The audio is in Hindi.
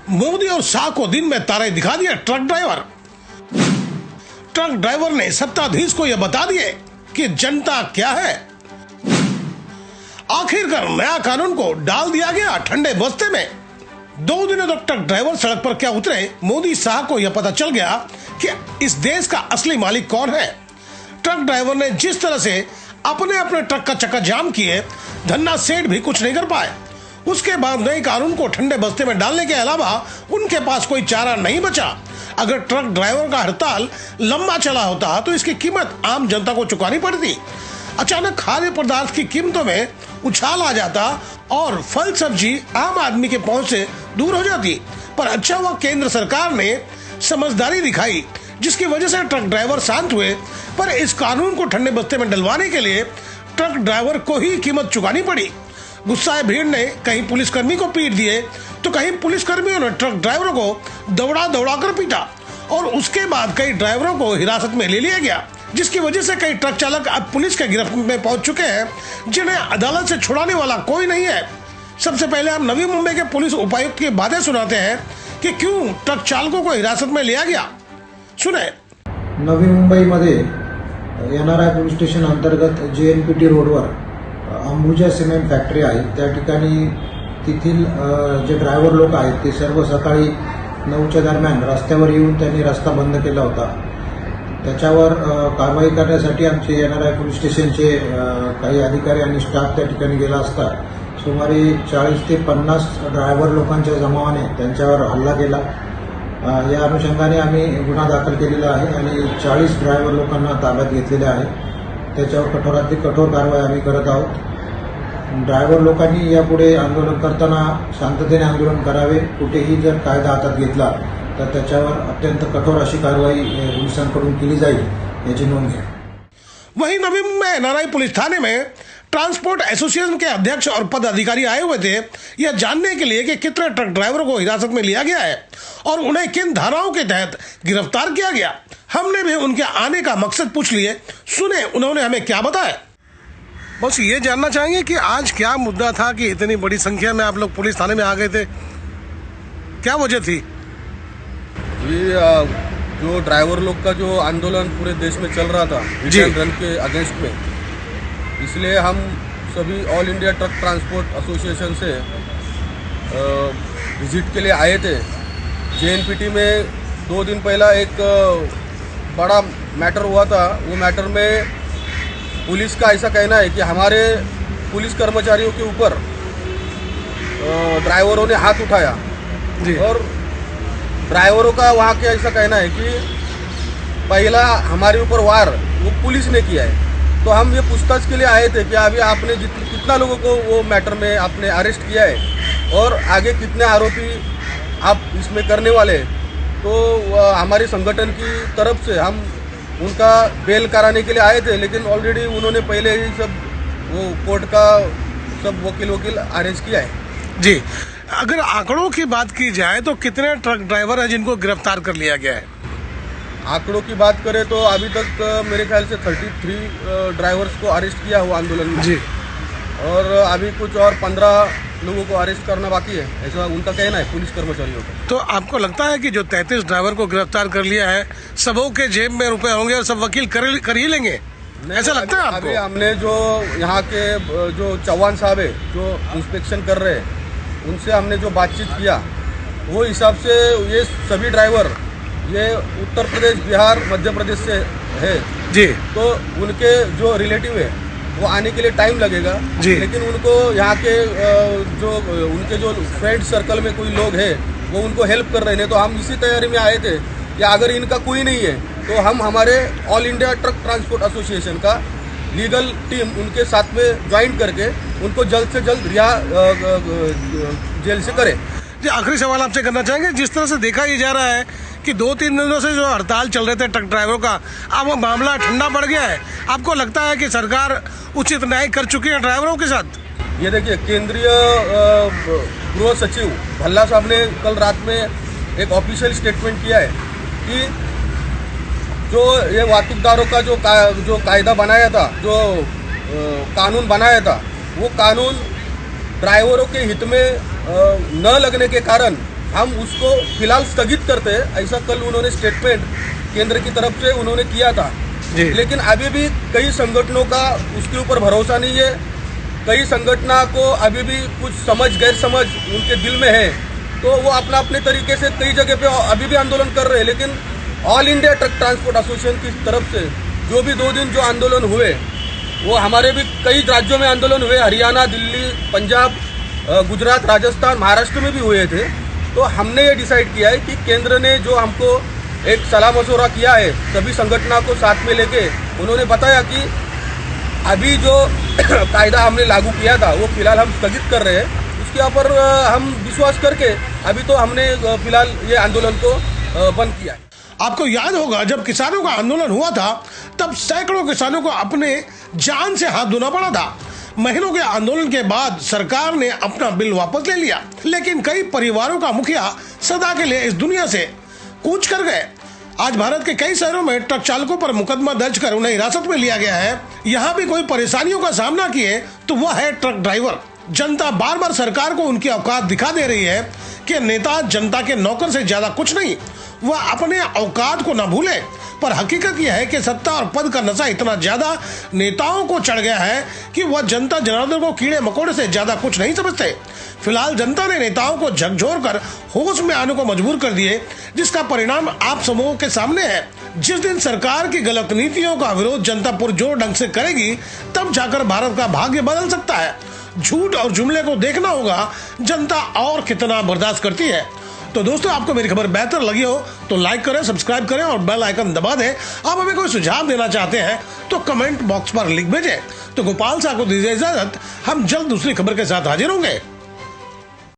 मोदी और शाह को दिन में तारे दिखा दिए ट्रक ड्राइवर। ट्रक ड्राइवर ने सत्ताधीश को यह बता दिए कि जनता क्या है। आखिरकार नया कानून को डाल दिया गया ठंडे बस्ते में। 2 दिनों तक ट्रक ड्राइवर सड़क पर क्या उतरे, मोदी शाह को यह पता चल गया कि इस देश का असली मालिक कौन है। ट्रक ड्राइवर ने जिस तरह से अपने अपने ट्रक का चक्का जाम किए, धन्ना सेठ भी कुछ नहीं कर पाए। उसके बाद नए कानून को ठंडे बस्ते में डालने के अलावा उनके पास कोई चारा नहीं बचा। अगर ट्रक ड्राइवर का हड़ताल लंबा चला होता तो इसकी कीमत आम जनता को चुकानी पड़ती। अचानक खाद्य पदार्थ की कीमतों में उछाल आ जाता और फल सब्जी आम आदमी के पहुंच से दूर हो जाती। पर अच्छा हुआ केंद्र सरकार ने समझदारी दिखाई, जिसकी वजह से ट्रक ड्राइवर शांत हुए। पर इस कानून को ठंडे बस्ते में डलवाने के लिए ट्रक ड्राइवर को ही कीमत चुकानी पड़ी। गुस्साए भीड़ ने कहीं पुलिसकर्मी को पीट दिए तो कहीं पुलिसकर्मियों ने ट्रक ड्राइवरों को दौड़ा दौड़ा कर पीटा और उसके बाद कई ड्राइवरों को हिरासत में ले लिया गया, जिसकी वजह से कई ट्रक चालक अब पुलिस के गिरफ्त में पहुंच चुके हैं, जिन्हें अदालत से छुड़ाने वाला कोई नहीं है। सबसे पहले हम नवी मुंबई के पुलिस उपायुक्त की बातें सुनाते हैं कि क्यों ट्रक चालकों को हिरासत में लिया गया। सुने। नवी मुंबईमध्ये NRI पोलीस स्टेशन अंतर्गत JNPT रोडवर अंबुजा सिमेंट फॅक्टरी आहे। त्या ठिकाणी तेथील जे ड्रायव्हर लोक आहेत ते सर्व सकाळी 9च्या दरम्यान रस्त्यावर येऊन त्यांनी रस्ता बंद केला होता। त्याच्यावर कारवाई करण्यासाठी आमचे NRI पोलीस स्टेशनचे काही अधिकारी आणि स्टाफ त्या ठिकाणी गेला असता सुमारे 40 ते 50 ड्रायव्हर लोकांच्या जमावाने त्यांच्यावर हल्ला केला। या अनुषंगाने आम्ही गुन्हा दाखल केलेला आहे आणि 40 ड्रायव्हर लोकांना ताब्यात घेतलेले आहे। त्याच्यावर कठोरातील कठोर कारवाई आम्ही करत आहोत। ड्रायव्हर लोकांनी यापुढे आंदोलन करताना शांततेने आंदोलन करावे। कुठेही जर कायदा हातात घेतला तर त्याच्यावर अत्यंत कठोर अशी कारवाई पोलिसांकडून केली जाईल, याची नोंद घ्या। वहीं नवी मुंबई NRI पुलिस थाने में ट्रांसपोर्ट एसोसिएशन के अध्यक्ष और पदाधिकारी आए हुए थे यह जानने के लिए कि कितने ट्रक ड्राइवरों को हिरासत में लिया गया है और उन्हें किन धाराओं के तहत गिरफ्तार किया गया। हमने भी उनके आने का मकसद पूछ लिए। सुने उन्होंने हमें क्या बताया। बस ये जानना चाहेंगे कि आज क्या मुद्दा था कि इतनी बड़ी संख्या में आप लोग पुलिस थाने में आ गए थे, क्या वजह थी? जो ड्राइवर लोग का जो आंदोलन पूरे देश में चल रहा था रिटर्न रन के अगेंस्ट में, इसलिए हम सभी all India truck transport association से विजिट के लिए आए थे। JNPT में 2 दिन पहला एक बड़ा मैटर हुआ था। वो मैटर में पुलिस का ऐसा कहना है कि हमारे पुलिस कर्मचारियों के ऊपर ड्राइवरों ने हाथ उठाया और ड्राइवरों का वहाँ के ऐसा कहना है कि पहला हमारे ऊपर वार वो पुलिस ने किया है। तो हम ये पूछताछ के लिए आए थे कि अभी आपने कितना लोगों को वो मैटर में आपने अरेस्ट किया है और आगे कितने आरोपी आप इसमें करने वाले। तो हमारे संगठन की तरफ से हम उनका बेल कराने के लिए आए थे, लेकिन ऑलरेडी उन्होंने पहले ही सब वो कोर्ट का सब वकील अरेंज किया है। जी, अगर आंकड़ों की बात की जाए तो कितने ट्रक ड्राइवर हैं जिनको गिरफ्तार कर लिया गया है? आंकड़ों की बात करें तो अभी तक मेरे ख्याल से 33 ड्राइवर्स को अरेस्ट किया हुआ आंदोलन में जी, और अभी कुछ और 15 लोगों को अरेस्ट करना बाकी है, ऐसा उनका कहना है पुलिस कर्मचारियों का। तो आपको लगता है कि जो 33 ड्राइवर को गिरफ्तार कर लिया है सबों के जेब में रुपए होंगे और सब वकील कर ही लेंगे, ऐसा लगता है आपको? अभी हमने जो यहाँ के जो चौहान साहब है जो इंस्पेक्शन कर रहे हैं, उनसे हमने जो बातचीत किया वो हिसाब से ये सभी ड्राइवर ये उत्तर प्रदेश, बिहार, मध्य प्रदेश से है जी। तो उनके जो रिलेटिव है वो आने के लिए टाइम लगेगा जी। लेकिन उनको यहाँ के जो उनके जो फ्रेंड सर्कल में कोई लोग हैं वो उनको हेल्प कर रहे हैं। तो हम इसी तैयारी में आए थे कि अगर इनका कोई नहीं है तो हम हमारे all India truck transport association का लीगल टीम उनके साथ में ज्वाइन करके उनको जल्द से जल्द रिहा जेल से करें। जी, आखिरी सवाल आपसे करना चाहेंगे, जिस तरह से देखा ही जा रहा है कि 2-3 दिनों से जो हड़ताल चल रहे थे ट्रक ड्राइवरों का, अब वो मामला ठंडा पड़ गया है, आपको लगता है कि सरकार उचित न्याय कर चुकी है ड्राइवरों के साथ? ये देखिए, केंद्रीय गृह सचिव भल्ला साहब ने कल रात में एक ऑफिशियल स्टेटमेंट किया है कि जो ये वाहतूकदारों का जो कायदा बनाया था, जो कानून बनाया था, वो कानून ड्राइवरों के हित में न लगने के कारण हम उसको फिलहाल स्थगित करते हैं। ऐसा कल उन्होंने स्टेटमेंट केंद्र की तरफ से उन्होंने किया था, लेकिन अभी भी कई संगठनों का उसके ऊपर भरोसा नहीं है। कई संगठनों को अभी भी कुछ गैर समझ उनके दिल में है, तो वो अपने तरीके से कई जगह पे अभी भी आंदोलन कर रहे हैं। लेकिन all India truck transport association की तरफ से जो भी 2 दिन जो आंदोलन हुए, वो हमारे भी कई राज्यों में आंदोलन हुए, हरियाणा, दिल्ली, पंजाब, गुजरात, राजस्थान, महाराष्ट्र में भी हुए थे। तो हमने ये डिसाइड किया है कि केंद्र ने जो हमको एक सलाह मशवरा किया है, सभी संगठनों को साथ में लेके उन्होंने बताया कि अभी जो कायदा हमने लागू किया था वो फिलहाल हम स्थगित कर रहे हैं। उसके ऊपर हम विश्वास करके अभी तो हमने फिलहाल ये आंदोलन को बंद किया है। आपको याद होगा जब किसानों का आंदोलन हुआ था तब सैकड़ों किसानों को अपने जान से हाथ धोना पड़ा था। महीनों के आंदोलन के बाद सरकार ने अपना बिल वापस ले लिया, लेकिन कई परिवारों का मुखिया सदा के लिए इस दुनिया से कूच कर गए। आज भारत के कई शहरों में ट्रक चालकों पर मुकदमा दर्ज कर उन्हें हिरासत में लिया गया है। यहाँ भी कोई परेशानियों का सामना किए तो वह है ट्रक ड्राइवर। जनता बार बार सरकार को उनकी औकात दिखा दे रही है कि नेता जनता के नौकर से ज्यादा कुछ नहीं, वह अपने औकात को न भूले। पर हकीकत यह है कि सत्ता और पद का नशा इतना ज्यादा नेताओं को चढ़ गया है कि वह जनता जनार्दन को कीड़े मकोड़े से ज्यादा कुछ नहीं समझते। फिलहाल जनता ने नेताओं को झकझोर कर होश में आने को मजबूर कर दिए, जिसका परिणाम आप समूह के सामने है। जिस दिन सरकार की गलत नीतियों का विरोध जनता पुरजोर ढंग से करेगी, तब जाकर भारत का भाग्य बदल सकता है। झूठ और जुमले को देखना होगा जनता और कितना बर्दाश्त करती है। तो दोस्तों, आपको मेरी खबर बेहतर लगी हो तो लाइक करें, सब्सक्राइब करें और बेल आइकन दबा दें। आप हमें कोई सुझाव देना चाहते हैं तो कमेंट बॉक्स पर लिख भेजें। तो गोपाल साहब को दीजिए इजाजत, हम जल्द दूसरी खबर के साथ हाजिर होंगे।